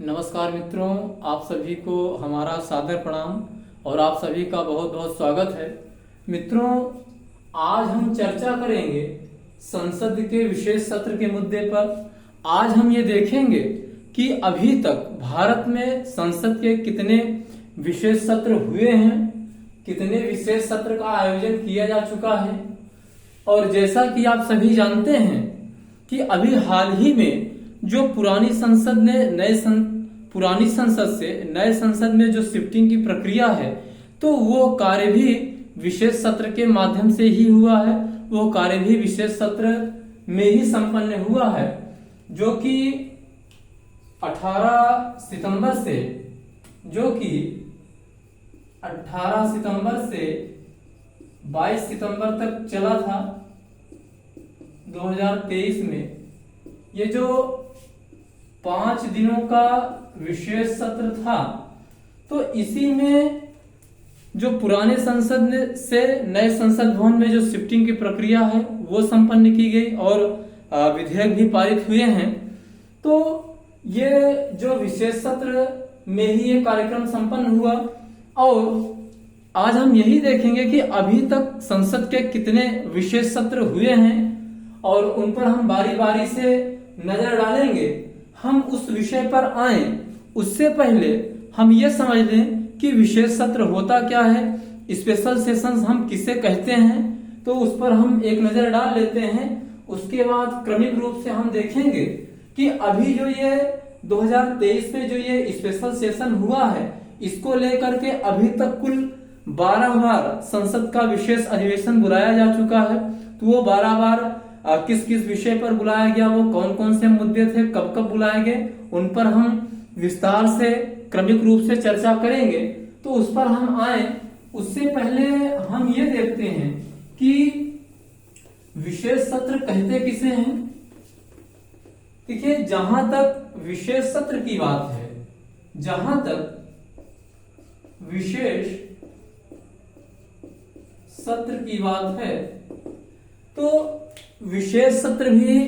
नमस्कार मित्रों, आप सभी को हमारा सादर प्रणाम और आप सभी का बहुत बहुत स्वागत है। मित्रों, आज हम चर्चा करेंगे संसद के विशेष सत्र के मुद्दे पर। आज हम ये देखेंगे कि अभी तक भारत में संसद के कितने विशेष सत्र हुए हैं, कितने विशेष सत्र का आयोजन किया जा चुका है। और जैसा कि आप सभी जानते हैं कि अभी हाल ही में जो पुरानी संसद से नए संसद में जो शिफ्टिंग की प्रक्रिया है, तो वो कार्य भी विशेष सत्र के माध्यम से ही हुआ है। वो कार्य भी विशेष सत्र में ही संपन्न हुआ है, जो कि 18 सितंबर से 22 सितंबर तक चला था 2023 में। ये जो 5 दिनों का विशेष सत्र था, तो इसी में जो पुराने संसद से नए संसद भवन में जो शिफ्टिंग की प्रक्रिया है वो संपन्न की गई और विधेयक भी पारित हुए हैं। तो ये जो विशेष सत्र में ही ये कार्यक्रम संपन्न हुआ। और आज हम यही देखेंगे कि अभी तक संसद के कितने विशेष सत्र हुए हैं और उन पर हम बारी बारी से नजर डालेंगे। हम उस विषय पर आए उससे पहले हम ये समझ लें कि विशेष सत्र होता क्या है, स्पेशल सेशंस हम किसे कहते हैं, तो उस पर हम एक नजर डाल लेते हैं। उसके बाद क्रमिक रूप से हम देखेंगे कि अभी जो ये 2023 में जो ये स्पेशल सेशन हुआ है, इसको लेकर के अभी तक कुल 12 बार संसद का विशेष अधिवेशन बुलाया जा चुका है। तो वो 12 बार किस किस विषय पर बुलाया गया, वो कौन कौन से मुद्दे थे, कब कब बुलाए गए, उन पर हम विस्तार से क्रमिक रूप से चर्चा करेंगे। तो उस पर हम आए उससे पहले हम ये देखते हैं कि विशेष सत्र कहते किसे हैं। देखिए, जहां तक विशेष सत्र की बात है, जहां तक विशेष सत्र की बात है, तो विशेष सत्र भी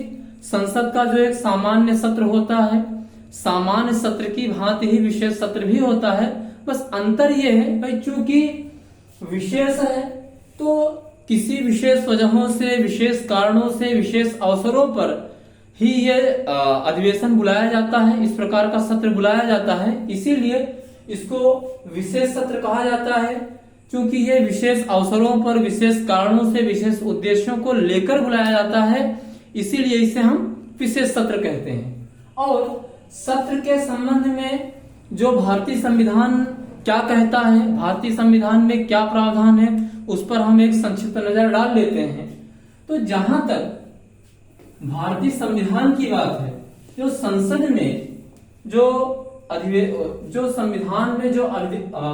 संसद का जो एक सामान्य सत्र होता है, सामान्य सत्र की भांति ही विशेष सत्र भी होता है। बस अंतर यह है भाई, चूंकि विशेष है तो किसी विशेष वजहों से, विशेष कारणों से, विशेष अवसरों पर ही ये अधिवेशन बुलाया जाता है, इस प्रकार का सत्र बुलाया जाता है। इसीलिए इसको विशेष सत्र कहा जाता है, क्योंकि ये विशेष अवसरों पर, विशेष कारणों से, विशेष उद्देश्यों को लेकर बुलाया जाता है। इसीलिए इसे हम विशेष सत्र कहते हैं। और सत्र के संबंध में जो भारतीय संविधान क्या कहता है, भारतीय संविधान में क्या प्रावधान है, उस पर हम एक संक्षिप्त नजर डाल लेते हैं। तो जहां तक भारतीय संविधान की बात है, जो संसद में जो संविधान में जो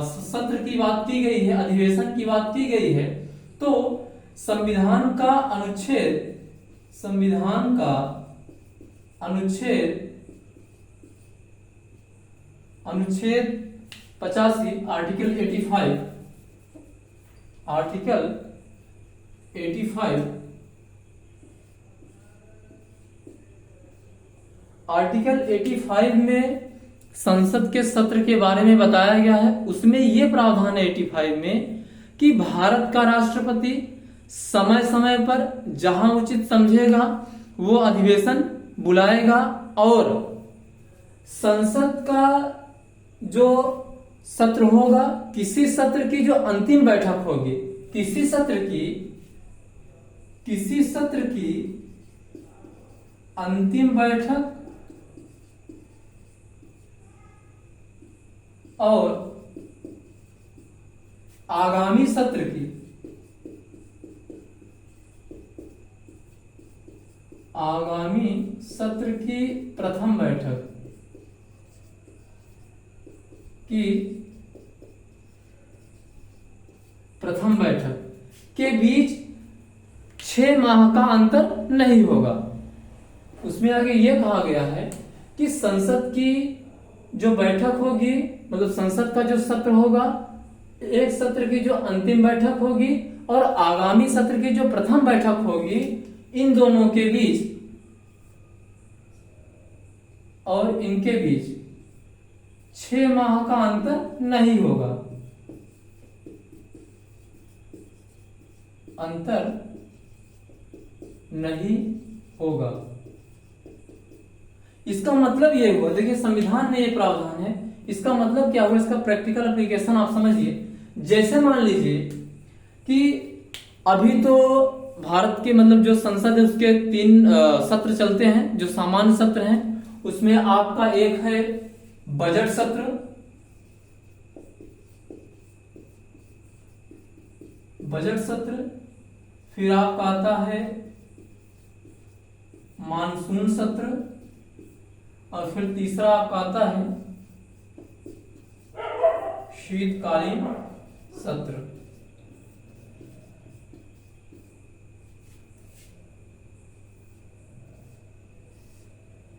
सत्र की बात की गई है, अधिवेशन की बात की गई है, तो संविधान का अनुच्छेद 85 आर्टिकल 85 में संसद के सत्र के बारे में बताया गया है। उसमें यह प्रावधान है 85 में कि भारत का राष्ट्रपति समय समय पर जहां उचित समझेगा वो अधिवेशन बुलाएगा, और संसद का जो सत्र होगा, किसी सत्र की जो अंतिम बैठक होगी, किसी सत्र की अंतिम बैठक और आगामी सत्र की प्रथम बैठक के बीच 6 माह का अंतर नहीं होगा। उसमें आगे यह कहा गया है कि संसद की जो बैठक होगी, मतलब संसद का जो सत्र होगा, एक सत्र की जो अंतिम बैठक होगी और आगामी सत्र की जो प्रथम बैठक होगी, इन दोनों के बीच और इनके बीच 6 माह का अंतर नहीं होगा, अंतर नहीं होगा। इसका मतलब ये हुआ, देखिए संविधान में ये प्रावधान है, इसका मतलब क्या हुआ, इसका प्रैक्टिकल एप्लीकेशन आप समझिए। जैसे मान लीजिए कि अभी तो भारत के मतलब जो संसद है उसके 3 सत्र चलते हैं, जो सामान्य सत्र हैं। उसमें आपका एक है बजट सत्र, बजट सत्र, फिर आपका आता है मानसून सत्र, और फिर तीसरा आपका आता है शीतकालीन सत्र।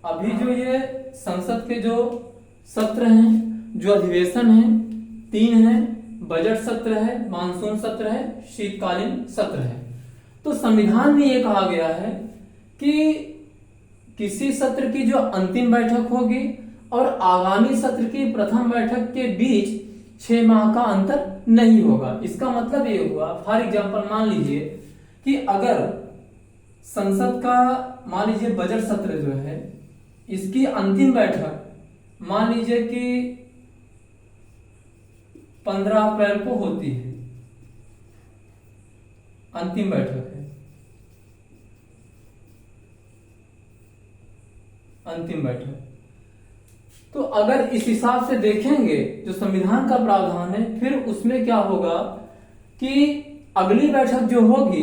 अभी जो ये संसद के जो सत्र हैं, जो अधिवेशन हैं, 3 हैं, बजट सत्र है, मानसून सत्र है, शीतकालीन सत्र है। तो संविधान में ये कहा गया है कि किसी सत्र की जो अंतिम बैठक होगी और आगामी सत्र की प्रथम बैठक के बीच 6 माह का अंतर नहीं होगा। इसका मतलब ये हुआ, फॉर एग्जाम्पल मान लीजिए कि अगर संसद का मान लीजिए बजट सत्र जो है, इसकी अंतिम बैठक मान लीजिए कि 15 अप्रैल को होती है, अंतिम बैठक है, अंतिम बैठक। तो अगर इस हिसाब से देखेंगे जो संविधान का प्रावधान है, फिर उसमें क्या होगा कि अगली बैठक जो होगी,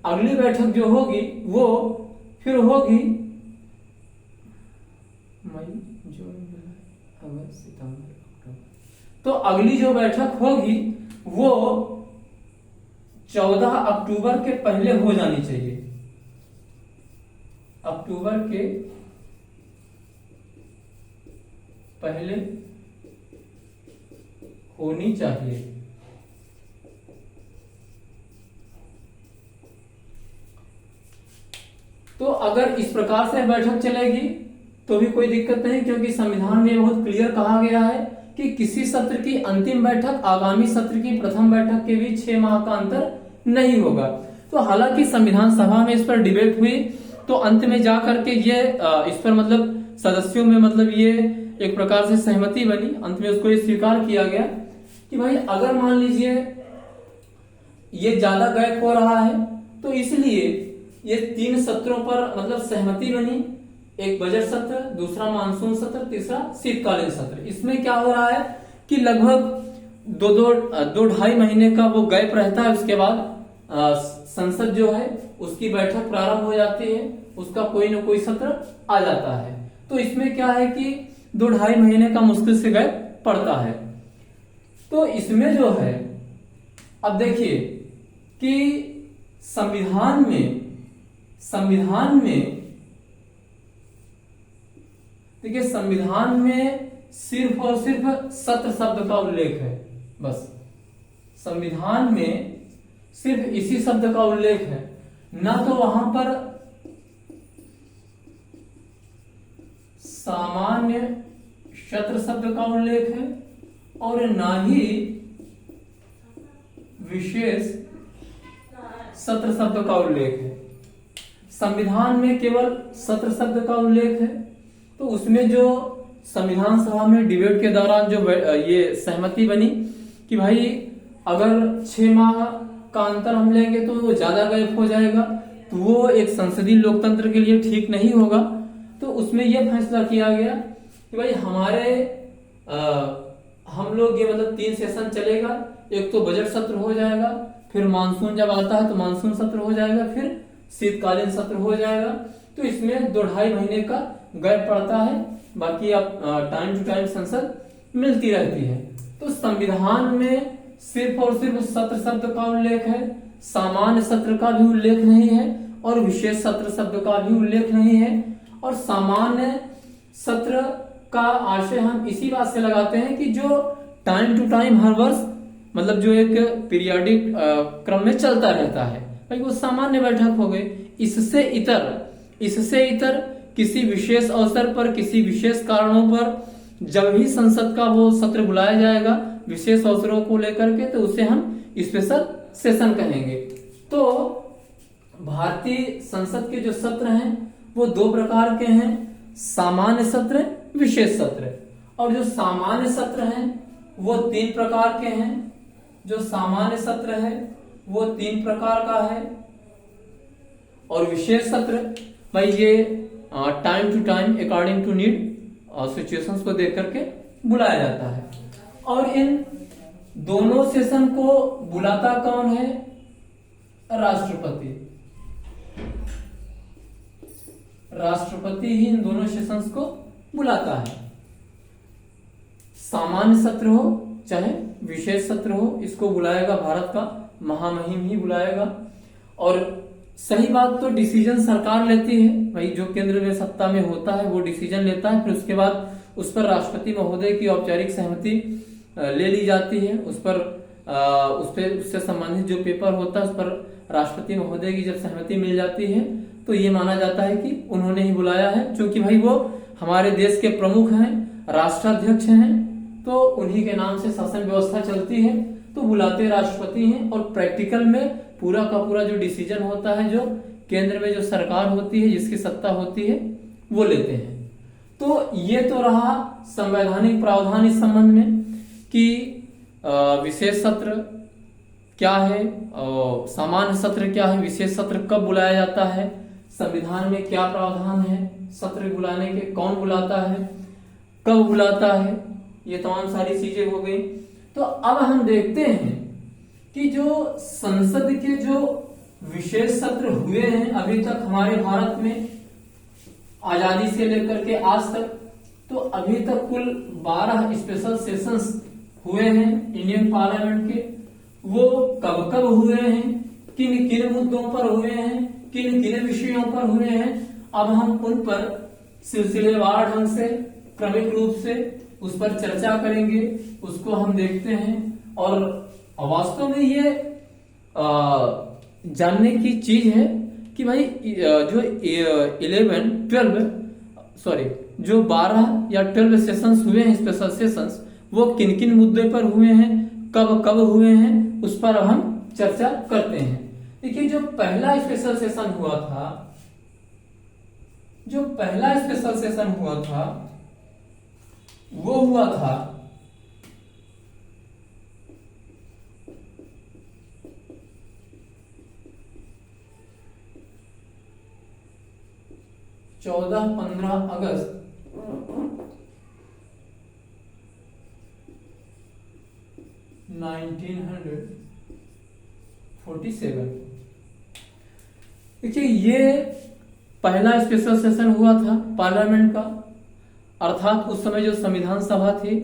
अगली बैठक जो होगी वो फिर होगी मई, जून, जुलाई, अगस्त, सितंबर, अक्टूबर। तो अगली जो बैठक होगी वो 14 अक्टूबर के पहले हो जानी चाहिए, अक्टूबर के पहले होनी चाहिए। तो अगर इस प्रकार से बैठक चलेगी तो भी कोई दिक्कत नहीं, क्योंकि संविधान में बहुत क्लियर कहा गया है कि किसी सत्र की अंतिम बैठक आगामी सत्र की प्रथम बैठक के बीच 6 माह का अंतर नहीं होगा। तो हालांकि संविधान सभा में इस पर डिबेट हुई, तो अंत में जाकर के ये इस पर मतलब सदस्यों में मतलब ये एक प्रकार से सहमति बनी, अंत में उसको ये स्वीकार किया गया कि भाई अगर मान लीजिए ये ज्यादा गैप हो रहा है तो इसलिए ये 3 सत्रों पर मतलब सहमति बनी, एक बजट सत्र, दूसरा मानसून सत्र, तीसरा शीतकालीन सत्र। इसमें क्या हो रहा है कि लगभग 2-2.5 महीने का वो गैप रहता है, उसके बाद संसद जो है उसकी बैठक प्रारंभ हो जाती है, उसका कोई ना कोई सत्र आ जाता है। तो इसमें क्या है कि 2-2.5 महीने का मुश्किल से गैप पड़ता है। तो इसमें जो है अब देखिए कि संविधान में देखिए संविधान में सिर्फ और सिर्फ सत्र शब्द का उल्लेख है, बस संविधान में सिर्फ इसी शब्द का उल्लेख है, ना तो वहां पर सामान्य सत्र शब्द का उल्लेख है और ना ही विशेष सत्र शब्द का उल्लेख है। संविधान में केवल सत्र शब्द का उल्लेख है। तो उसमें जो संविधान सभा में डिबेट के दौरान जो ये सहमति बनी कि भाई अगर 6 माह का अंतर हम लेंगे तो वो ज्यादा गैप हो जाएगा, तो वो एक संसदीय लोकतंत्र के लिए ठीक नहीं होगा। तो उसमें यह फैसला किया गया कि भाई हम लोग ये मतलब 3 सेशन चलेगा, एक तो बजट सत्र हो जाएगा, फिर मानसून जब आता है तो मानसून सत्र हो जाएगा, फिर शीतकालीन सत्र हो जाएगा। तो इसमें 2-2.5 महीने का गैप पड़ता है, बाकी अब टाइम टू टाइम संसद मिलती रहती है। तो संविधान में सिर्फ और सिर्फ सत्र शब्द का उल्लेख है, सामान्य सत्र का भी उल्लेख नहीं है और विशेष सत्र शब्द का भी उल्लेख नहीं है। और सामान्य सत्र का आशय हम इसी बात से लगाते हैं कि जो टाइम टू टाइम हर वर्ष मतलब जो एक पीरियोडिक क्रम में चलता रहता है, भाई वो सामान्य बैठक हो गई। इससे इतर किसी विशेष अवसर पर, किसी विशेष कारणों पर जब भी संसद का वो सत्र बुलाया जाएगा विशेष अवसरों को लेकर के, तो उसे हम स्पेशल सेशन कहेंगे। तो भारतीय संसद के जो सत्र हैं वो दो प्रकार के हैं, सामान्य सत्र, विशेष सत्र। और जो सामान्य सत्र हैं वो 3 प्रकार के हैं। जो सामान्य सत्र है वो 3 प्रकार का है, और विशेष सत्र भाई ये time to time according to need और सिचुएशंस को देख करके बुलाया जाता है। और इन दोनों सेशन को बुलाता कौन है? राष्ट्रपति। राष्ट्रपति ही इन दोनों सेशंस को बुलाता है। सामान्य सत्र हो चाहे विशेष सत्र हो, इसको बुलाएगा भारत का महामहिम ही बुलाएगा। और सही बात तो डिसीजन सरकार लेती है भाई, जो केंद्र में सत्ता में होता है वो डिसीजन लेता है, फिर उसके बाद उस पर राष्ट्रपति महोदय की औपचारिक सहमति ले ली जाती है। उससे संबंधित जो पेपर होता है उस पर राष्ट्रपति महोदय की जब सहमति मिल जाती है तो ये माना जाता है कि उन्होंने ही बुलाया है, क्योंकि भाई वो हमारे देश के प्रमुख हैं, राष्ट्राध्यक्ष हैं, तो उन्हीं के नाम से शासन व्यवस्था चलती है, तो बुलाते राष्ट्रपति हैं। और प्रैक्टिकल में पूरा का पूरा जो डिसीजन होता है, जो केंद्र में जो सरकार होती है, जिसकी सत्ता होती है, वो लेते हैं। तो ये तो रहा संवैधानिक प्रावधान इस संबंध में कि विशेष सत्र क्या है, सामान्य सत्र क्या है, विशेष सत्र कब बुलाया जाता है, संविधान में क्या प्रावधान है सत्र बुलाने के, कौन बुलाता है, कब बुलाता है, ये तमाम सारी चीजें हो गई। तो अब हम देखते हैं कि जो संसद के जो विशेष सत्र हुए हैं अभी तक हमारे भारत में आजादी से लेकर के आज तक, तो अभी तक कुल 12 स्पेशल सेशंस हुए हैं इंडियन पार्लियामेंट के। वो कब कब हुए हैं, किन किन मुद्दों पर हुए हैं, किन किन विषयों पर हुए हैं, अब हम उन पर सिलसिलेवार ढंग से क्रमिक रूप से उस पर चर्चा करेंगे, उसको हम देखते हैं। और वास्तव में ये जानने की चीज है कि भाई जो 12 या 12 सेशंस हुए हैं स्पेशल सेशंस, वो किन किन मुद्दे पर हुए हैं, कब कब हुए हैं, उस पर हम चर्चा करते हैं। देखिए जो पहला स्पेशल सेशन हुआ था वो हुआ था 14-15 अगस्त 1947। देखिए ये पहला स्पेशल सेशन हुआ था पार्लियामेंट का, अर्थात उस समय जो संविधान सभा थी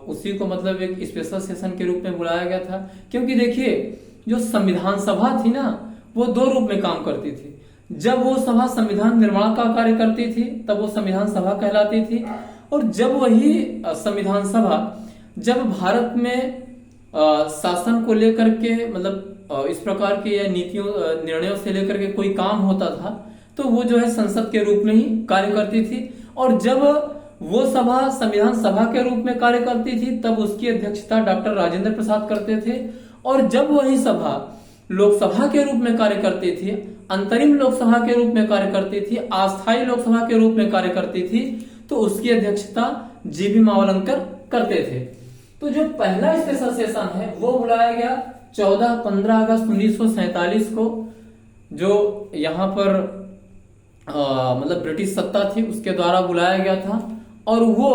उसी को मतलब एक स्पेशल सेशन के रूप में बुलाया गया था। क्योंकि देखिए जो संविधान सभा थी ना वो 2 रूप में काम करती थी। जब वो सभा संविधान निर्माण का कार्य करती थी तब वो संविधान सभा कहलाती थी, और जब वही संविधान सभा जब भारत में शासन को लेकर के मतलब इस प्रकार के या नीतियों निर्णयों से लेकर के कोई काम होता था तो वो जो है संसद के रूप में ही कार्य करती थी। और जब वो सभा संविधान सभा के रूप में कार्य करती थी तब उसकी अध्यक्षता डॉक्टर राजेंद्र प्रसाद करते थे। और जब वही सभा लोकसभा के रूप में कार्य करती थी, अंतरिम लोकसभा के रूप में कार्य करती थी, अस्थायी लोकसभा के रूप में कार्य करती थी, तो उसकी अध्यक्षता जीबी मावलंकर करते थे। तो जो पहला स्पेशल सेशन है वो बुलाया गया 14-15 अगस्त 1947 को, जो यहाँ पर मतलब ब्रिटिश सत्ता थी उसके द्वारा बुलाया गया था। और वो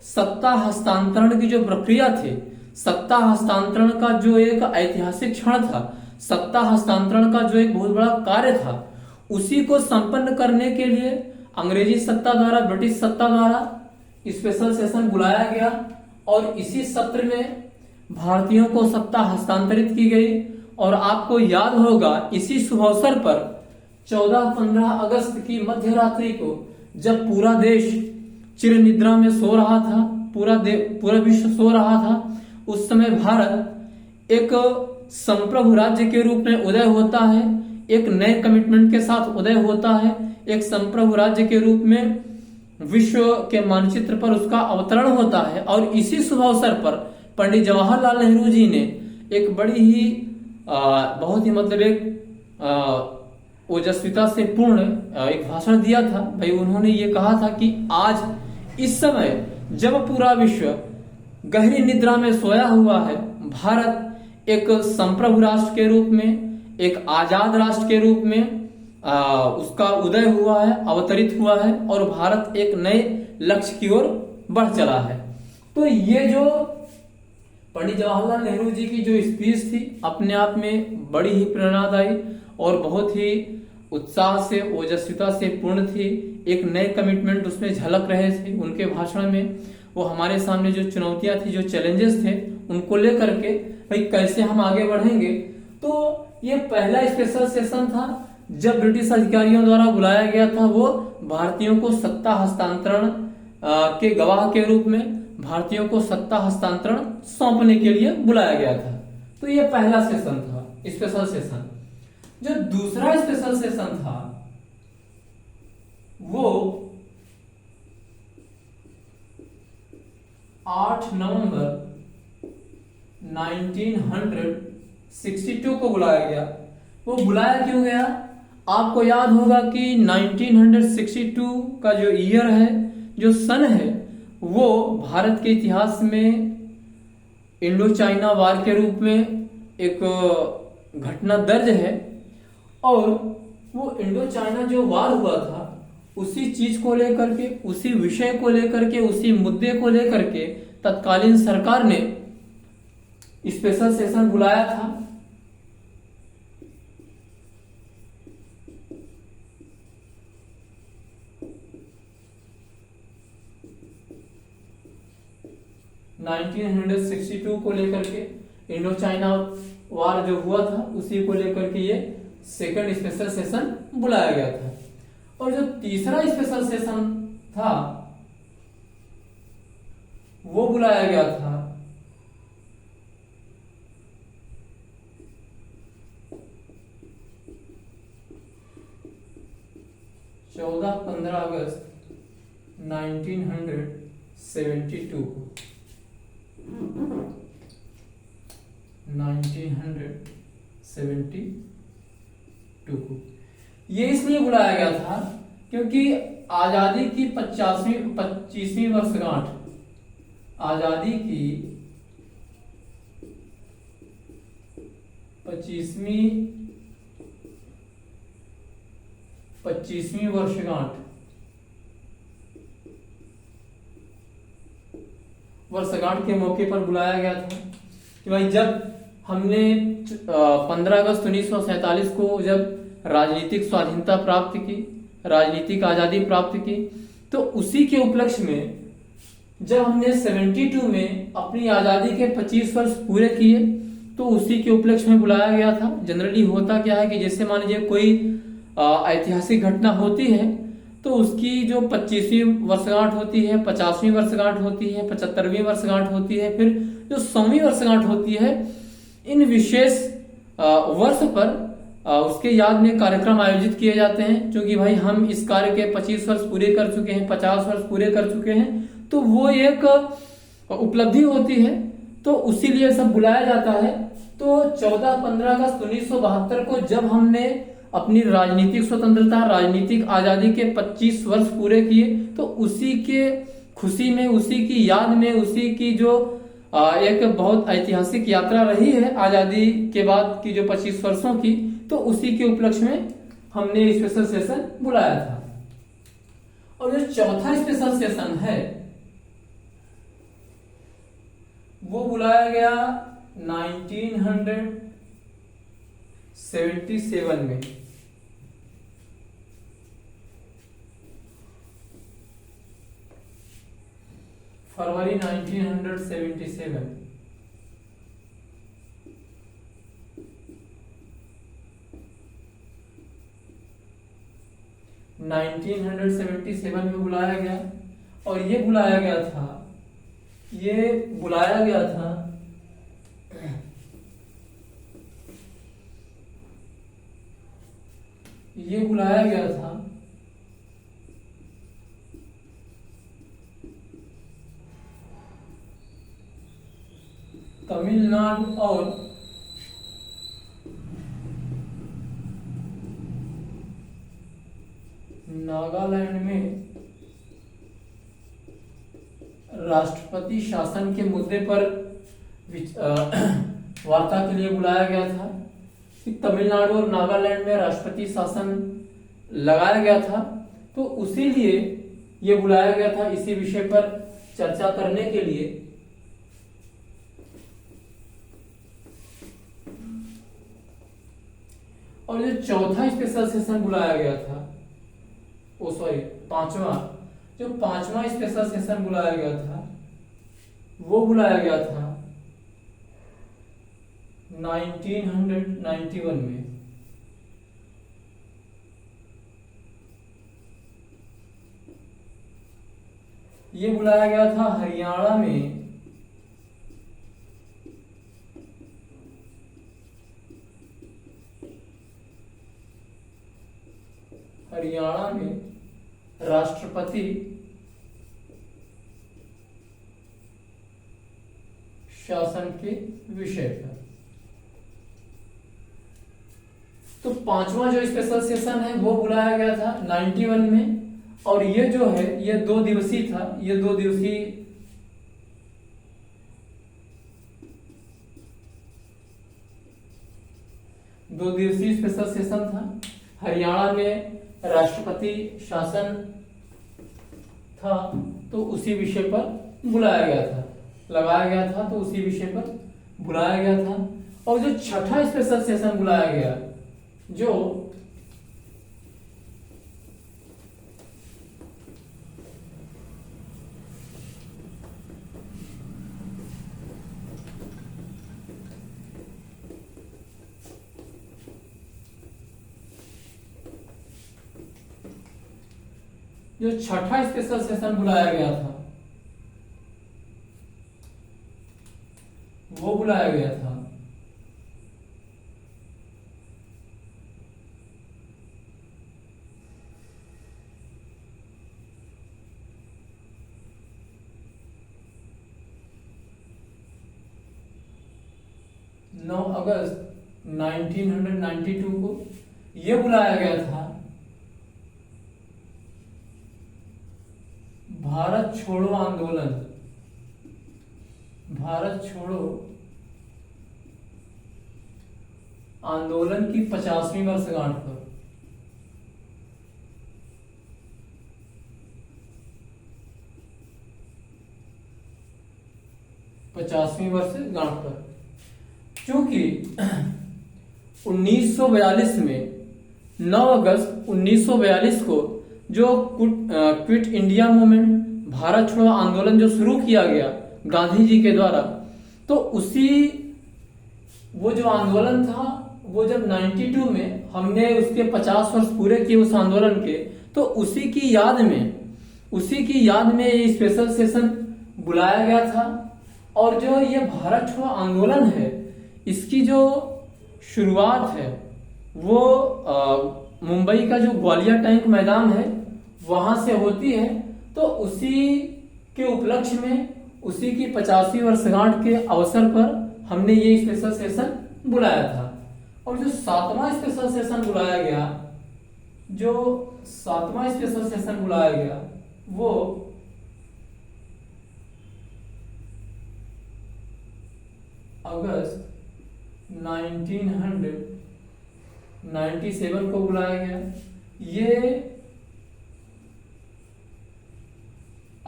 सत्ता हस्तांतरण की जो प्रक्रिया थी, सत्ता हस्तांतरण का जो एक ऐतिहासिक क्षण था, सत्ता हस्तांतरण का जो एक बहुत बड़ा कार्य था, उसी को संपन्न करने के लिए अंग्रेजी सत्ता द्वारा ब्रिटिश सत्ता द्वारा स्पेशल सेशन बुलाया गया। और इसी सत्र में भारतीयों को सत्ता हस्तांतरित की गई। और आपको याद होगा इसी शुभ अवसर पर 14-15 अगस्त की मध्य रात्रि को जब पूरा देश चिर निद्रा में सो रहा था, पूरा विश्व सो रहा था, उस समय भारत एक संप्रभु राज्य के रूप में उदय होता है, एक नए कमिटमेंट के साथ उदय होता है, एक संप्रभु राज्य के रूप में विश्व के मानचित्र पर उसका अवतरण होता है। और इसी शुभ अवसर पर पंडित जवाहरलाल नेहरू जी ने एक बड़ी ही बहुत ही मतलब एक ओजस्विता से पूर्ण एक भाषण दिया था। भाई उन्होंने ये कहा था कि आज इस समय जब पूरा विश्व गहरी निद्रा में सोया हुआ है, भारत एक संप्रभु राष्ट्र के रूप में, एक आजाद राष्ट्र के रूप में उसका उदय हुआ है, अवतरित हुआ है और भारत एक नए लक्ष्य की ओर बढ़ चला है। तो ये जो पंडित जवाहरलाल नेहरू जी की जो स्पीच थी अपने आप में बड़ी ही प्रेरणादायी और बहुत ही उत्साह से, ओजस्विता से पूर्ण थी। एक नए कमिटमेंट उसमें झलक रहे थे उनके भाषण में। वो हमारे सामने जो चुनौतियां थी, जो चैलेंजेस थे, उनको लेकर के भाई कैसे हम आगे बढ़ेंगे। तो ये पहला स्पेशल सेशन था जब ब्रिटिश अधिकारियों द्वारा बुलाया गया था। वो भारतीयों को सत्ता हस्तांतरण के गवाह के रूप में भारतीयों को सत्ता हस्तांतरण सौंपने के लिए बुलाया गया था। तो ये पहला सेशन था, स्पेशल सेशन। जो दूसरा स्पेशल सेशन था वो 8 नवंबर 1962 को बुलाया गया। वो बुलाया क्यों गया? आपको याद होगा कि 1962 का जो ईयर है, जो सन है, वो भारत के इतिहास में इंडो चाइना वार के रूप में एक घटना दर्ज है। और वो इंडो चाइना जो वार हुआ था, उसी चीज को लेकर के, उसी विषय को लेकर के, उसी मुद्दे को लेकर के तत्कालीन सरकार ने स्पेशल सेशन बुलाया था। (1962) को लेकर के इंडो चाइना वार जो हुआ था उसी को लेकर के ये सेकंड स्पेशल सेशन बुलाया गया था। और जो तीसरा स्पेशल सेशन था वो बुलाया गया था 14-15 अगस्त 1972 को। 1972 को ये इसलिए बुलाया गया था क्योंकि आजादी की 25वीं वर्षगांठ, आजादी की 25वीं वर्षगांठ के मौके पर बुलाया गया था कि भाई जब हमने 15 अगस्त 1947 को जब राजनीतिक स्वाधीनता प्राप्त की, राजनीतिक आजादी प्राप्त की, तो उसी के उपलक्ष्य में जब हमने 72 में अपनी आजादी के 25 वर्ष पूरे किए, तो उसी के उपलक्ष्य में बुलाया गया था। जनरली होता क्या है कि जैसे मान लीजिए कोई ऐतिहासिक घटना होती है तो उसकी जो 25वीं वर्षगांठ होती है, 50वीं वर्षगांठ होती है, 75वीं वर्षगांठ होती है, फिर जो 100वीं वर्षगांठ होती है, इन विशेष वर्ष पर उसके याद में कार्यक्रम आयोजित किए जाते हैं। क्योंकि भाई हम इस कार्य के 25 वर्ष पूरे कर चुके हैं, 50 वर्ष पूरे कर चुके हैं, तो वो एक उपलब्धि होती है, तो उसी लिए सब बुलाया जाता है। तो 14-15 अगस्त 1972 को जब हमने अपनी राजनीतिक स्वतंत्रता, राजनीतिक आजादी के 25 वर्ष पूरे किए, तो उसी के खुशी में, उसी की याद में, उसी की जो एक बहुत ऐतिहासिक यात्रा रही है आजादी के बाद की जो 25 वर्षों की, तो उसी के उपलक्ष्य में हमने स्पेशल सेशन बुलाया था। और जो चौथा स्पेशल सेशन है वो बुलाया गया 1977 में। फरवरी 1977 1977 में बुलाया गया। और ये बुलाया गया था नागालैंड में राष्ट्रपति शासन के मुद्दे पर वार्ता के लिए बुलाया गया था कि तमिलनाडु और नागालैंड में राष्ट्रपति शासन लगाया गया था, तो उसी लिए ये बुलाया गया था, इसी विषय पर चर्चा करने के लिए। और जो चौथा स्पेशल सेशन बुलाया गया था, पांचवा स्पेशल सेशन बुलाया गया था, वो बुलाया गया था 1991 में। ये बुलाया गया था हरियाणा में राष्ट्रपति शासन के विषय पर। तो पांचवा जो स्पेशल सेशन है वो बुलाया गया था 91 में, और ये जो है ये 2 दिवसीय था। ये 2 दिवसीय स्पेशल सेशन था। हरियाणा में राष्ट्रपति शासन था, तो उसी विषय पर बुलाया गया था, लगाया गया था, तो उसी विषय पर बुलाया गया था। और जो छठा स्पेशल सेशन बुलाया गया, जो छठा स्पेशल सेशन बुलाया गया था, वो बुलाया गया था 9 अगस्त 1992 को। यह बुलाया गया था भारत छोड़ो आंदोलन की 50वीं वर्षगांठ पर। क्योंकि 1942 में 9 अगस्त 1942 को जो क्विट इंडिया मूवमेंट, भारत छोड़ो आंदोलन जो शुरू किया गया गांधी जी के द्वारा, तो उसी वो जो आंदोलन था, वो जब 92 में हमने उसके 50 वर्ष पूरे किए उस आंदोलन के, तो उसी की याद में ये स्पेशल सेशन बुलाया गया था। और जो ये भारत छोड़ो आंदोलन है, इसकी जो शुरुआत है वो मुंबई का जो ग्वालियर टैंक मैदान है वहां से होती है। तो उसी के उपलक्ष्य में, उसी की 50वीं वर्षगांठ के अवसर पर हमने ये स्पेशल सेशन बुलाया था। और जो 7वां स्पेशल सेशन बुलाया गया, वो अगस्त 1997 को बुलाया गया। ये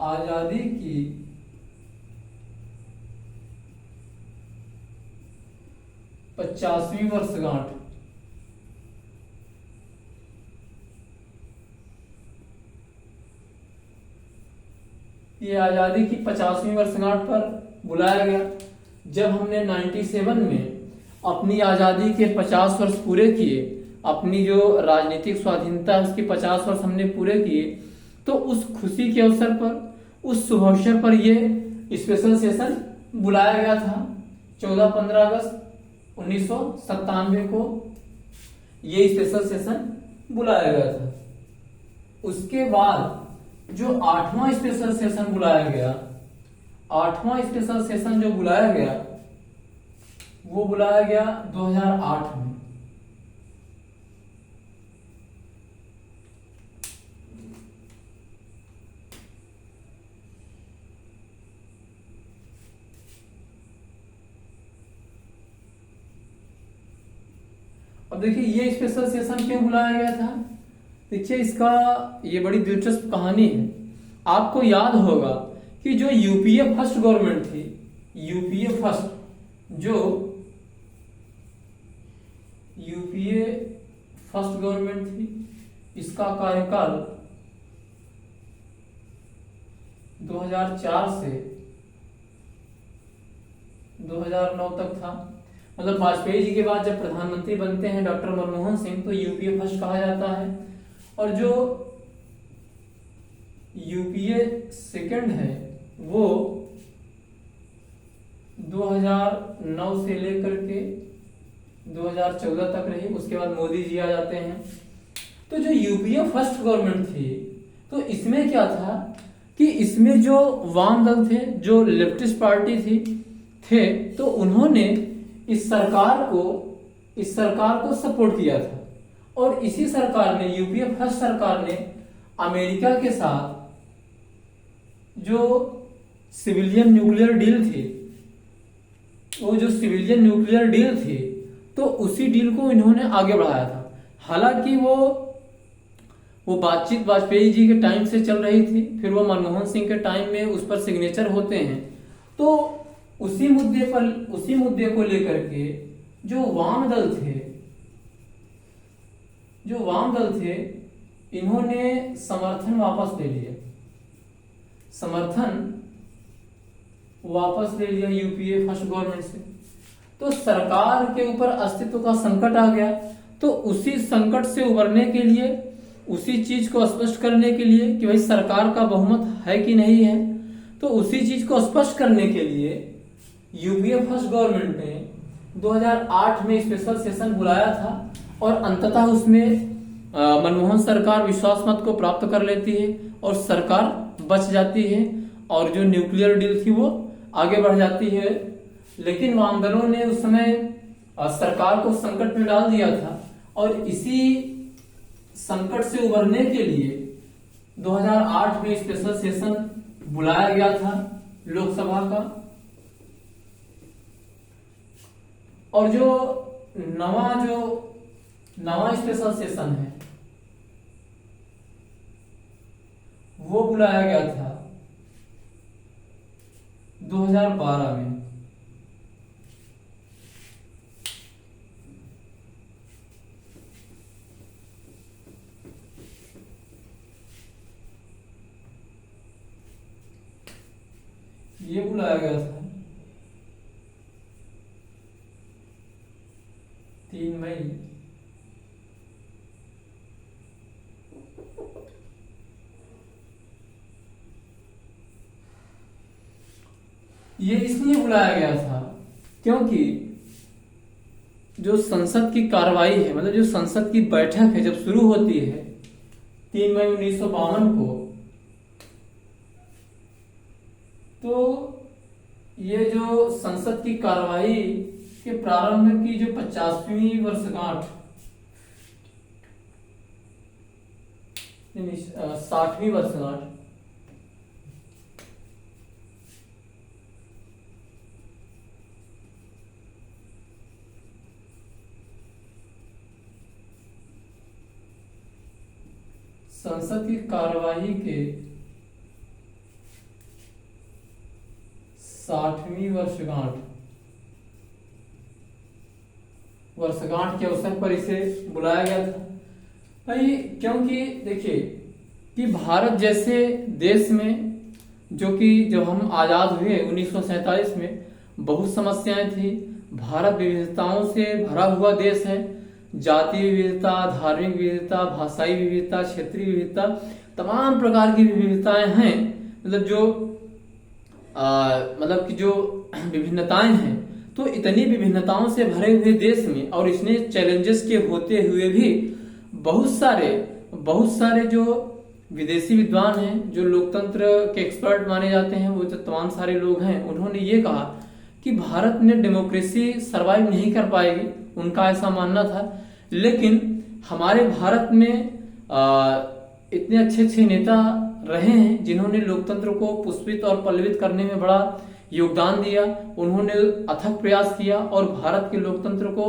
आजादी की 50वीं वर्षगांठ, ये आजादी की 50वीं वर्षगांठ पर बुलाया गया। जब हमने 97 में अपनी आजादी के 50 वर्ष पूरे किए, अपनी जो राजनीतिक स्वाधीनता उसके 50 वर्ष हमने पूरे किए, तो उस खुशी के अवसर पर, उस शुभ अवसर पर ये स्पेशल सेशन बुलाया गया था। 14-15 अगस्त 1997 को ये स्पेशल सेशन बुलाया गया था। उसके बाद जो 8वां स्पेशल सेशन बुलाया गया, 8वां स्पेशल सेशन जो बुलाया गया, वो बुलाया गया 2008 में। अब देखिए ये स्पेशल सेशन क्यों बुलाया गया था। देखिए इसका ये बड़ी दिलचस्प कहानी है। आपको याद होगा कि जो यूपीए फर्स्ट गवर्नमेंट थी, यूपीए फर्स्ट जो यूपीए फर्स्ट गवर्नमेंट थी, इसका कार्यकाल 2004 से 2009 तक था। मतलब वाजपेयी जी के बाद जब प्रधानमंत्री बनते हैं डॉक्टर मनमोहन सिंह, तो यूपीए फर्स्ट कहा जाता है। और जो यूपीए सेकंड है वो 2009 से लेकर के 2014 तक रही। उसके बाद मोदी जी आ जाते हैं। तो जो यूपीए फर्स्ट गवर्नमेंट थी, तो इसमें क्या था कि इसमें जो वाम दल थे, जो लेफ्टिस्ट पार्टी थे, तो उन्होंने इस सरकार को सपोर्ट किया था। और इसी सरकार ने, यूपीए फर्स्ट सरकार ने अमेरिका के साथ जो सिविलियन न्यूक्लियर डील थी, वो जो सिविलियन न्यूक्लियर डील थी, तो उसी डील को इन्होंने आगे बढ़ाया था। हालांकि वो बातचीत वाजपेयी जी के टाइम से चल रही थी, फिर वो मनमोहन सिंह के टाइम में उस पर सिग्नेचर होते हैं। तो उसी मुद्दे को लेकर के जो वाम दल थे इन्होंने समर्थन वापस ले लिया यूपीए फर्स्ट गवर्नमेंट से। तो सरकार के ऊपर अस्तित्व का संकट आ गया। तो उसी संकट से उबरने के लिए, उसी चीज को स्पष्ट करने के लिए कि भाई सरकार का बहुमत है कि नहीं है, तो उसी चीज को स्पष्ट करने के लिए यूपीए फर्स्ट गवर्नमेंट ने 2008 में स्पेशल सेशन बुलाया था। और अंततः उसमें मनमोहन सरकार विश्वास मत को प्राप्त कर लेती है और सरकार बच जाती है, और जो न्यूक्लियर डील थी वो आगे बढ़ जाती है। लेकिन वाम दलों ने उस समय सरकार को संकट में डाल दिया था। और इसी संकट से उबरने के लिए 2008 में स्पेशल सेशन बुलाया गया था लोकसभा का। और जो नवा स्पेशल सेशन है वो बुलाया गया था 2012 में। ये बुलाया गया था 3 मई। ये इसलिए बुलाया गया था क्योंकि जो संसद की कार्रवाई है, मतलब जो संसद की बैठक है, जब शुरू होती है 3 मई 1952 को, तो ये जो संसद की कार्रवाई के प्रारंभ की जो 50वीं वर्षगांठ, 60वीं वर्षगांठ, संसद की कार्यवाही के 60वीं वर्षगांठ के अवसर पर इसे बुलाया गया था भाई। क्योंकि देखिए कि भारत जैसे देश में, जो कि जब हम आजाद हुए 1947 में, बहुत समस्याएं थी। भारत विविधताओं से भरा हुआ देश है। जातीय विविधता, धार्मिक विविधता, भाषाई विविधता, क्षेत्रीय विविधता, तमाम प्रकार की विविधताएं हैं। मतलब कि जो विभिन्नताएं हैं, तो इतनी विभिन्नताओं से भरे हुए देश में, और इसने चैलेंजेस के होते हुए भी बहुत सारे जो विदेशी विद्वान हैं, जो लोकतंत्र के एक्सपर्ट माने जाते हैं, वो जो तमाम सारे लोग हैं, उन्होंने ये कहा कि भारत में डेमोक्रेसी सरवाइव नहीं कर पाएगी। उनका ऐसा मानना था। लेकिन हमारे भारत में इतने अच्छे नेता रहे हैं जिन्होंने लोकतंत्र को पुष्पित और पल्लवित करने में बड़ा योगदान दिया। उन्होंने अथक प्रयास किया और भारत के लोकतंत्र को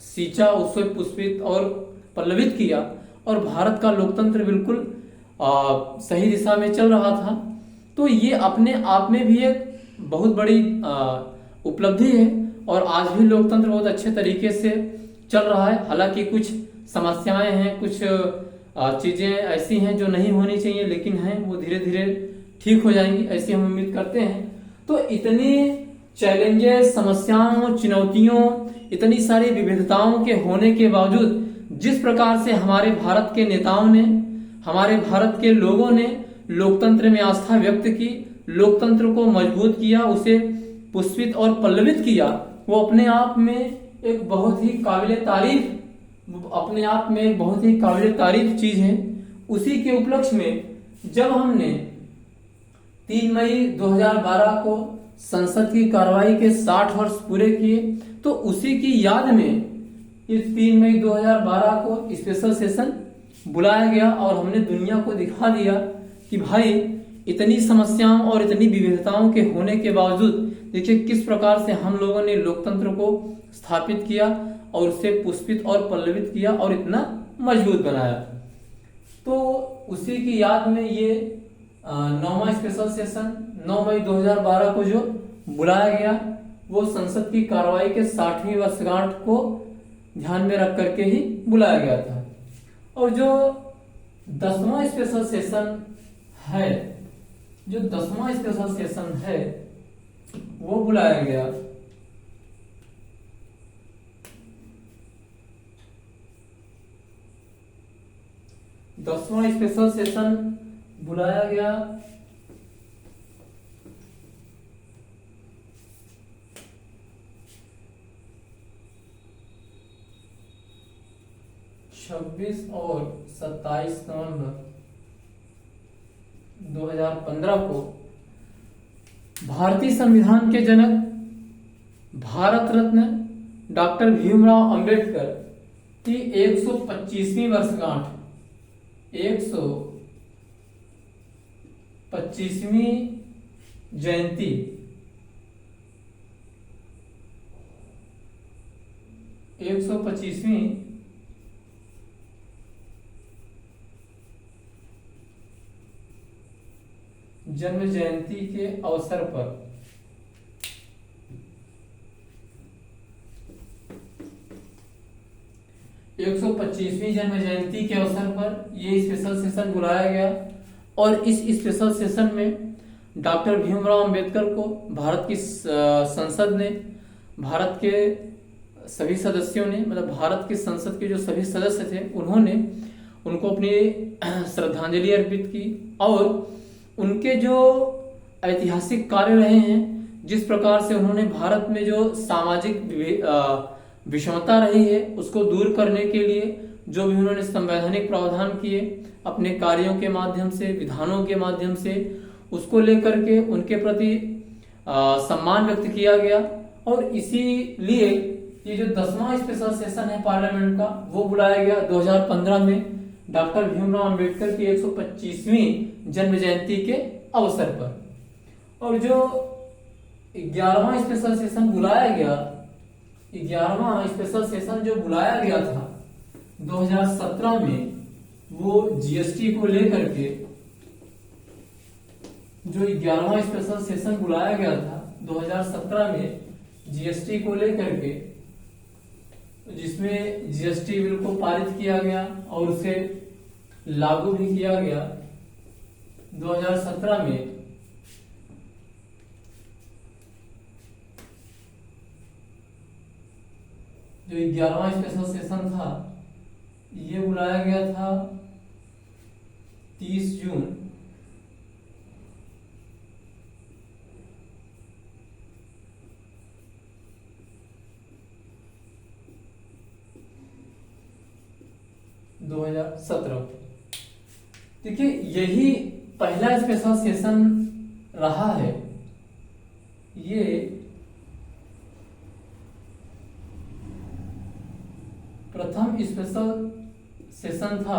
सींचा, उससे पुष्पित और पल्लवित किया और भारत का लोकतंत्र बिल्कुल सही दिशा में चल रहा था। तो ये अपने आप में भी एक बहुत बड़ी उपलब्धि है और आज भी लोकतंत्र बहुत अच्छे तरीके से चल रहा है। हालांकि कुछ समस्याएं हैं, कुछ चीजें ऐसी हैं जो नहीं होनी चाहिए, लेकिन हैं, वो धीरे धीरे ठीक हो जाएंगी, ऐसी हम उम्मीद करते हैं। तो इतनी चैलेंजेस, समस्याओं, चुनौतियों, इतनी सारी विविधताओं के होने के बावजूद जिस प्रकार से हमारे भारत के नेताओं ने, हमारे भारत के लोगों ने लोकतंत्र में आस्था व्यक्त की, लोकतंत्र को मजबूत किया, उसे पुष्पित और पल्लवित किया, वो अपने आप में एक बहुत ही काबिले तारीफ, अपने आप में एक बहुत ही काबिले तारीफ चीज है। उसी के उपलक्ष्य में जब हमने 3 मई 2012 को संसद की कार्रवाई के 60 वर्ष पूरे किए, तो उसी की याद में इस 3 मई 2012 को स्पेशल सेशन बुलाया गया और हमने दुनिया को दिखा दिया कि भाई इतनी समस्याओं और इतनी विविधताओं के होने के बावजूद देखिए किस प्रकार से हम लोगों ने लोकतंत्र को स्थापित किया और उसे पुष्पित और पल्लवित किया और इतना मजबूत बनाया। तो उसी की याद में ये 9वां स्पेशल सेशन 9 मई 2012 को जो बुलाया गया, वो संसद की कार्रवाई के 60वीं वर्षगांठ को ध्यान में रख करके ही बुलाया गया था। और जो 10वां स्पेशल सेशन है, जो 10वां स्पेशल सेशन है वो बुलाया गया 10वां स्पेशल सेशन बुलाया गया 26 और 27 नवंबर 2015 को भारतीय संविधान के जनक, भारत रत्न डॉक्टर भीमराव अंबेडकर की 125वीं वर्षगांठ, 125वीं जयंती जन्म जयंती के अवसर पर जन्म जयंती के अवसर पर ये स्पेशल सेशन बुलाया गया। और इस स्पेशल सेशन में डॉक्टर भीमराव अंबेडकर को भारत की संसद ने, भारत के सभी सदस्यों ने, मतलब भारत की संसद के जो सभी सदस्य थे उन्होंने उनको अपनी श्रद्धांजलि अर्पित की और उनके जो ऐतिहासिक कार्य रहे हैं, जिस प्रकार से उन्होंने भारत में जो सामाजिक विषमता रही है उसको दूर करने के लिए जो भी उन्होंने संवैधानिक प्रावधान किए अपने कार्यों के माध्यम से, विधानों के माध्यम से, उसको लेकर के उनके प्रति सम्मान व्यक्त किया गया। और इसीलिए ये जो 10वां स्पेशल सेशन है पार्लियामेंट का, वो बुलाया गया 2015 में डॉक्टर भीमराव अंबेडकर की 125वीं जन्म जयंती के अवसर पर। और जो 11वां स्पेशल सेशन बुलाया गया, 11वां स्पेशल सेशन जो बुलाया गया था 2017 में, वो जीएसटी को लेकर के, जो 11वां स्पेशल सेशन बुलाया गया था 2017 में जीएसटी को लेकर के, जिसमें जीएसटी बिल को पारित किया गया और उसे लागू भी किया गया 2017 में। जो 11वां स्पेशल सेशन था ये बुलाया गया था 30 जून 2017। देखिए यही पहला स्पेशल सेशन रहा है। ये प्रथम स्पेशल सेशन था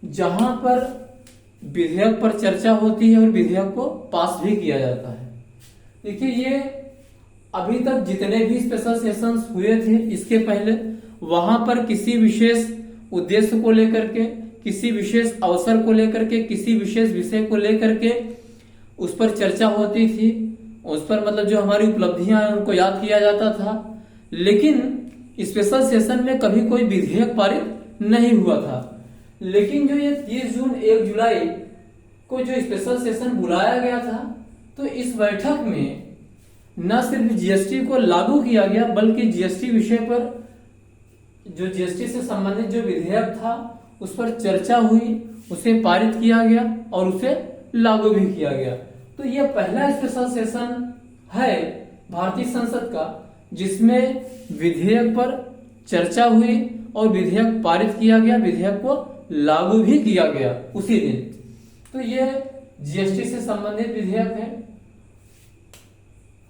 जहां पर विधेयक पर चर्चा होती है और विधेयक को पास भी किया जाता है। देखिए ये अभी तक जितने भी स्पेशल सेशंस हुए थे इसके पहले, वहां पर किसी विशेष उद्देश्य को लेकर के, किसी विशेष अवसर को लेकर के, किसी विशेष विषय को लेकर के उस पर चर्चा होती थी, उस पर मतलब जो हमारी उपलब्धियां हैं उनको याद किया जाता था। लेकिन स्पेशल सेशन में कभी कोई विधेयक पारित नहीं हुआ था। लेकिन जो ये 30 जून 1 जुलाई को जो स्पेशल सेशन बुलाया गया था, तो इस बैठक में न सिर्फ जीएसटी को लागू किया गया बल्कि जीएसटी विषय पर, जो जीएसटी से संबंधित जो विधेयक था उस पर चर्चा हुई, उसे पारित किया गया और उसे लागू भी किया गया। तो यह पहला स्पेशल सेशन है भारतीय संसद का जिसमें विधेयक पर चर्चा हुई और विधेयक पारित किया गया, विधेयक को लागू भी किया गया उसी दिन। तो यह जीएसटी से संबंधित विधेयक है।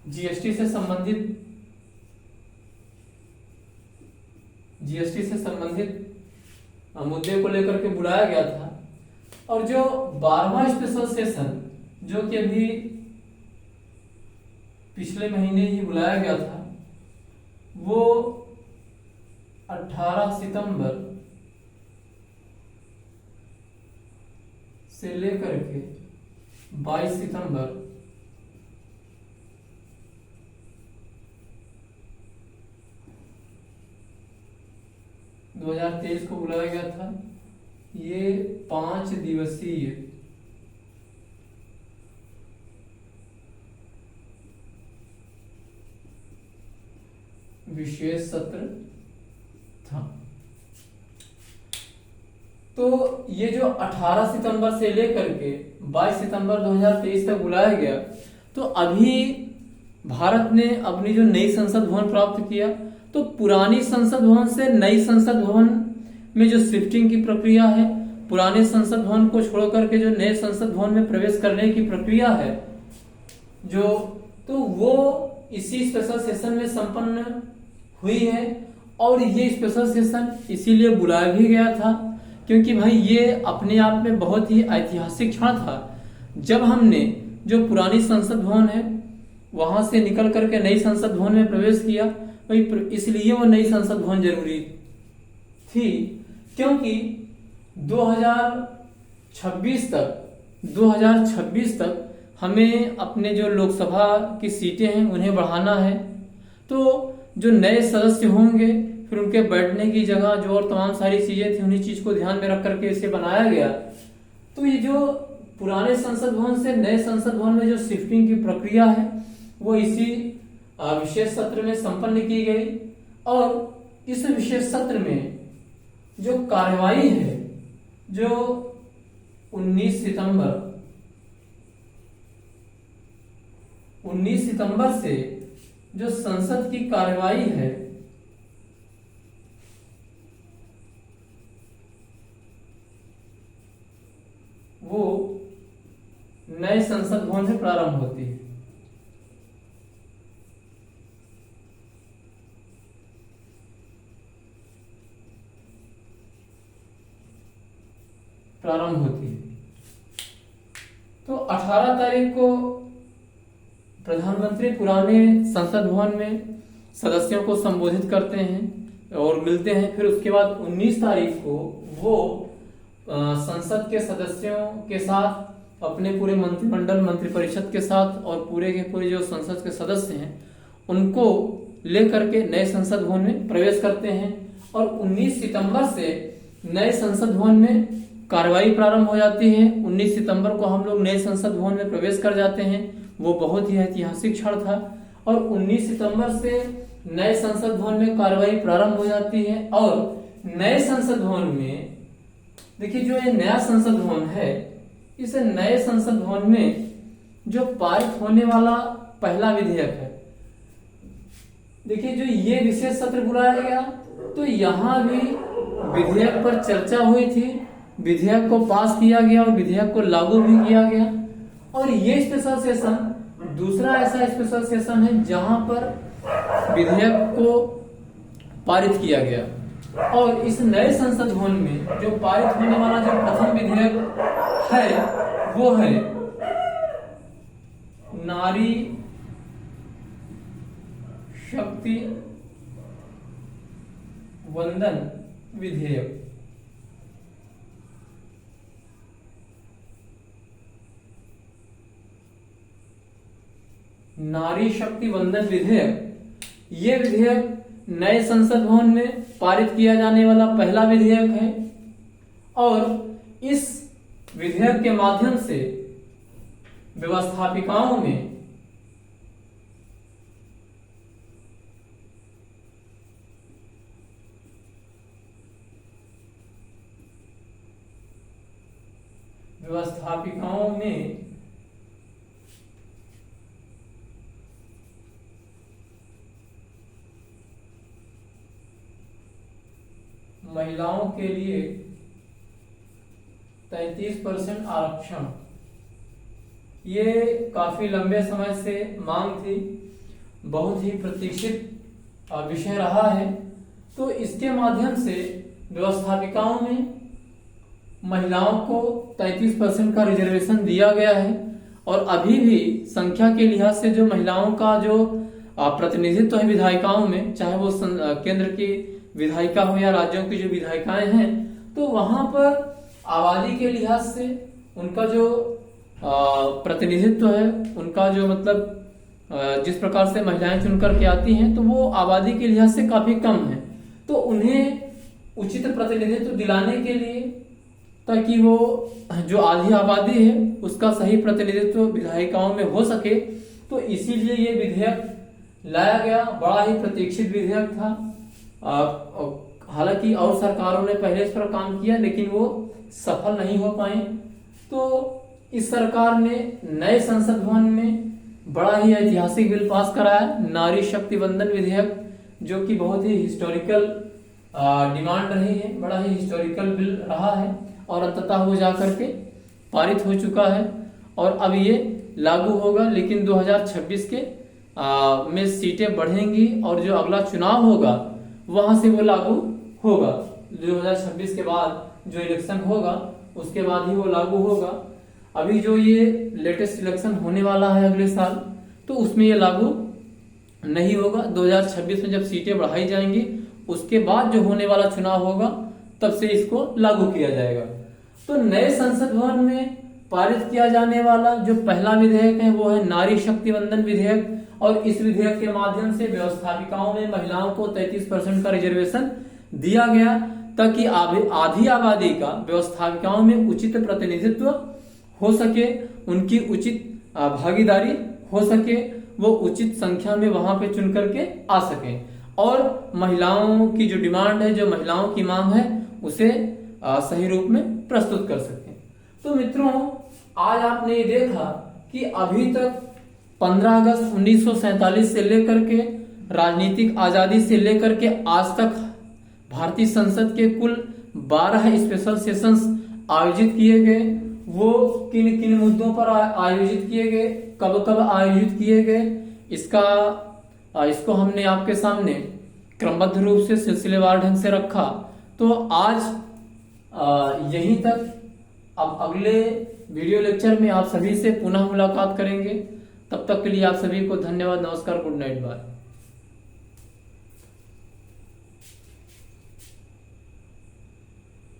जीएसटी से संबंधित मुद्दे को लेकर के बुलाया गया था। और जो 12वां स्पेशल सेशन जो कि अभी पिछले महीने ही बुलाया गया था, वो 18 सितंबर से लेकर के 22 सितंबर 2023 को बुलाया गया था। ये 5 दिवसीय विशेष सत्र था। तो ये जो 18 सितंबर से लेकर के 22 सितंबर 2023 तक बुलाया गया, तो अभी भारत ने अपनी जो नई संसद भवन प्राप्त किया, तो पुरानी संसद भवन से नई संसद भवन में जो शिफ्टिंग की प्रक्रिया है, पुराने संसद भवन को छोड़ करके जो नए संसद भवन में प्रवेश करने की प्रक्रिया है जो, तो वो इसी स्पेशल सेशन में संपन्न हुई है। और ये स्पेशल सेशन इसीलिए बुलाया भी गया था क्योंकि भाई ये अपने आप में बहुत ही ऐतिहासिक क्षण था जब हमने जो पुरानी संसद भवन है वहां से निकल करके नई संसद भवन में प्रवेश किया। भाई इसलिए वो नई संसद भवन जरूरी थी क्योंकि 2026 तक हमें अपने जो लोकसभा की सीटें हैं उन्हें बढ़ाना है। तो जो नए सदस्य होंगे फिर उनके बैठने की जगह जो और तमाम सारी चीजें थी, उन्हीं चीज को ध्यान में रख करके इसे बनाया गया। तो ये जो पुराने संसद भवन से नए संसद भवन में जो शिफ्टिंग की प्रक्रिया है वो इसी विशेष सत्र में संपन्न की गई। और इस विशेष सत्र में जो कार्यवाही है, जो 19 सितंबर से जो संसद की कार्यवाही है वो नए संसद भवन से प्रारंभ होती है। तो 18 तारीख को प्रधानमंत्री पुराने संसद भवन में सदस्यों को संबोधित करते हैं और मिलते हैं। फिर उसके बाद 19 तारीख को वो संसद के सदस्यों के साथ, अपने पूरे मंत्रिमंडल, मंत्रिपरिषद के साथ और पूरे के पूरे जो संसद के सदस्य हैं उनको लेकर के नए संसद भवन में प्रवेश करते हैं। और 19 सितंबर से नए संसद भवन में कार्रवाई प्रारंभ हो जाती है। 19 सितंबर को हम लोग नए संसद भवन में प्रवेश कर जाते हैं। वो बहुत ही ऐतिहासिक क्षण था। और 19 सितंबर से नए संसद भवन में कार्रवाई प्रारंभ हो जाती है। और नए संसद भवन में देखिए, जो ये नया संसद भवन है, इस नए संसद भवन में जो पारित होने वाला पहला विधेयक है, देखिए जो ये विशेष सत्र बुलाया गया तो यहाँ भी विधेयक पर चर्चा हुई थी, विधेयक को पास किया गया और विधेयक को लागू भी किया गया। और ये स्पेशल सेशन दूसरा ऐसा स्पेशल सेशन है जहां पर विधेयक को पारित किया गया। और इस नए संसद भवन में जो पारित होने वाला जो प्रथम विधेयक है वो है नारी शक्ति वंदन विधेयक। नारी शक्ति वंदन विधेयक, ये विधेयक नए संसद भवन में पारित किया जाने वाला पहला विधेयक है और इस विधेयक के माध्यम से व्यवस्थापिकाओं में महिलाओं के लिए 33% आरक्षण, ये काफी लंबे समय से मांग थी, बहुत ही प्रतीक्षित विषय रहा है। तो इसके माध्यम से व्यवस्थापिकाओं में महिलाओं को 33% का रिजर्वेशन दिया गया है और अभी भी संख्या के लिहाज से जो महिलाओं का जो प्रतिनिधित्व है विधायिकाओं में, चाहे वो केंद्र की विधायिका हो या राज्यों की जो विधायिकाएं हैं, तो वहां पर आबादी के लिहाज से उनका जो प्रतिनिधित्व है, उनका जो मतलब जिस प्रकार से महिलाएं चुन करके आती हैं, तो वो आबादी के लिहाज से काफी कम है। तो उन्हें उचित प्रतिनिधित्व दिलाने के लिए, ताकि वो जो आधी आबादी है उसका सही प्रतिनिधित्व विधायिकाओं में हो सके, तो इसीलिए ये विधेयक लाया गया। बड़ा ही प्रतीक्षित विधेयक था। हालांकि और सरकारों ने पहले इस पर काम किया, लेकिन वो सफल नहीं हो पाए। तो इस सरकार ने नए संसद भवन में बड़ा ही ऐतिहासिक बिल पास कराया, नारी शक्ति वंदन विधेयक, जो कि बहुत ही हिस्टोरिकल डिमांड रही है, बड़ा ही हिस्टोरिकल बिल रहा है और अंततः वो जाकर के पारित हो चुका है और अब ये लागू होगा। लेकिन 2026 के में सीटें बढ़ेंगी और जो अगला चुनाव होगा वहां से वो लागू होगा। 2026 के बाद जो इलेक्शन होगा उसके बाद ही वो लागू होगा। अभी जो ये लेटेस्ट इलेक्शन होने वाला है अगले साल, तो उसमें ये लागू नहीं होगा। 2026 में जब सीटें बढ़ाई जाएंगी उसके बाद जो होने वाला चुनाव होगा तब से इसको लागू किया जाएगा। तो नए संसद भवन में पारित किया जाने वाला जो पहला विधेयक है वो है नारी शक्ति वंदन विधेयक और इस विधेयक के माध्यम से व्यवस्थापिकाओं में महिलाओं को 33% का रिजर्वेशन दिया गया, ताकि आधी आबादी का व्यवस्थापिकाओं में उचित प्रतिनिधित्व हो सके, उनकी उचित भागीदारी हो सके, वो उचित संख्या में वहां पे चुन करके आ सके और महिलाओं की जो डिमांड है, जो महिलाओं की मांग है, उसे सही रूप में प्रस्तुत कर सके। तो मित्रों, आज आपने ये देखा कि अभी तक 15 अगस्त 1947 से लेकर के राजनीतिक आजादी से लेकर के आज तक भारतीय संसद के कुल 12 स्पेशल सेशंस आयोजित किए गए। वो किन किन मुद्दों पर आयोजित किए गए, कब कब आयोजित किए गए, इसको हमने आपके सामने क्रमबद्ध रूप से सिलसिलेवार ढंग से रखा। तो आज यहीं तक। अब अगले वीडियो लेक्चर में आप सभी से पुनः मुलाकात करेंगे। तब तक के लिए आप सभी को धन्यवाद, नमस्कार, गुड नाइट, बाय।